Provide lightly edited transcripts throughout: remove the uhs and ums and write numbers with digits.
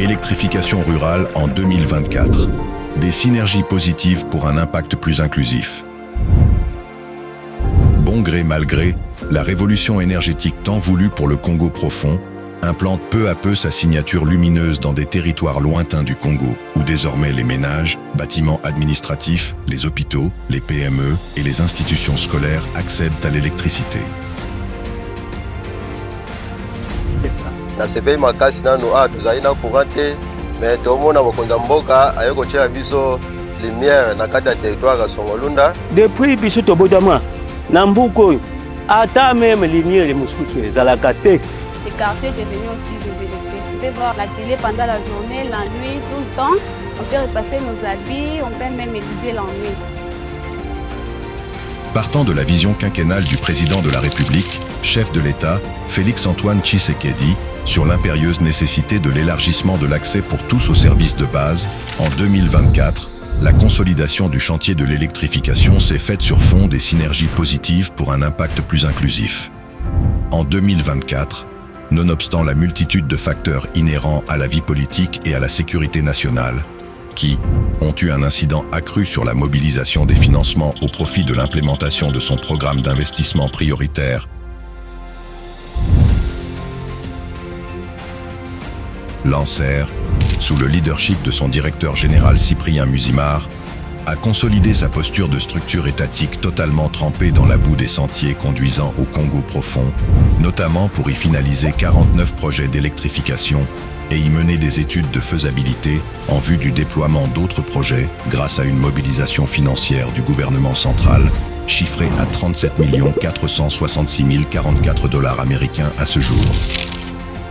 Électrification rurale en 2024. Des synergies positives pour un impact plus inclusif. Bon gré mal gré, la révolution énergétique tant voulue pour le Congo profond implante peu à peu sa signature lumineuse dans des territoires lointains du Congo, où désormais les ménages, bâtiments administratifs, les hôpitaux, les PME et les institutions scolaires accèdent à l'électricité. nasepeli makasi nano tozali na courant te mais tomona mokonzi ya mboka aye kotiela biso lumière na kati ya territoire ya Songolunda. Depuis biso tobotama na mbuka oyo ata même lumière mosusu ezalaka te. Le quartier est devenu aussi développé. On peut voir la télé pendant la journée, la nuit, tout le temps. On peut repasser nos habits, on peut même étudier la nuit. Partant de la vision quinquennale du président de la République, chef de l'État, Félix-Antoine Tshisekedi, sur l'impérieuse nécessité de l'élargissement de l'accès pour tous aux services de base, en 2024, la consolidation du chantier de l'électrification s'est faite sur fond des synergies positives pour un impact plus inclusif. En 2024, nonobstant la multitude de facteurs inhérents à la vie politique et à la sécurité nationale, qui ont eu un incident accru sur la mobilisation des financements au profit de l'implémentation de son programme d'investissement prioritaire, l'ANSER, sous le leadership de son directeur général Cyprien Musimar, a consolidé sa posture de structure étatique totalement trempée dans la boue des sentiers conduisant au Congo profond, notamment pour y finaliser 49 projets d'électrification et y mener des études de faisabilité en vue du déploiement d'autres projets grâce à une mobilisation financière du gouvernement central chiffrée à 37 466 044 $ américains à ce jour.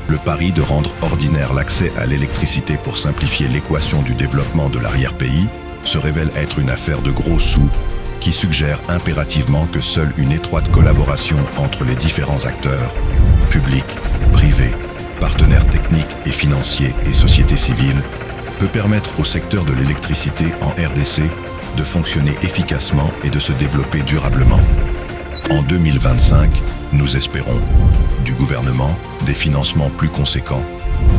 Le pari de rendre ordinaire l'accès à l'électricité pour simplifier l'équation du développement de l'arrière-pays se révèle être une affaire de gros sous qui suggère impérativement que seule une étroite collaboration entre les différents acteurs, publics, privés, partenaires techniques et financiers et société civile, peut permettre au secteur de l'électricité en RDC de fonctionner efficacement et de se développer durablement. En 2025, nous espérons du gouvernement des financements plus conséquents,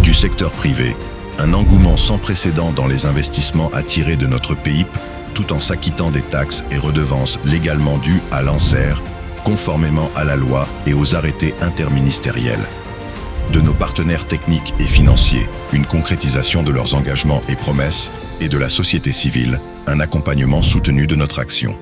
du secteur privé, un engouement sans précédent dans les investissements à tirer de notre PIB, tout en s'acquittant des taxes et redevances légalement dues à l'ANSER, conformément à la loi et aux arrêtés interministériels. De nos partenaires techniques et financiers, une concrétisation de leurs engagements et promesses, et de la société civile, un accompagnement soutenu de notre action.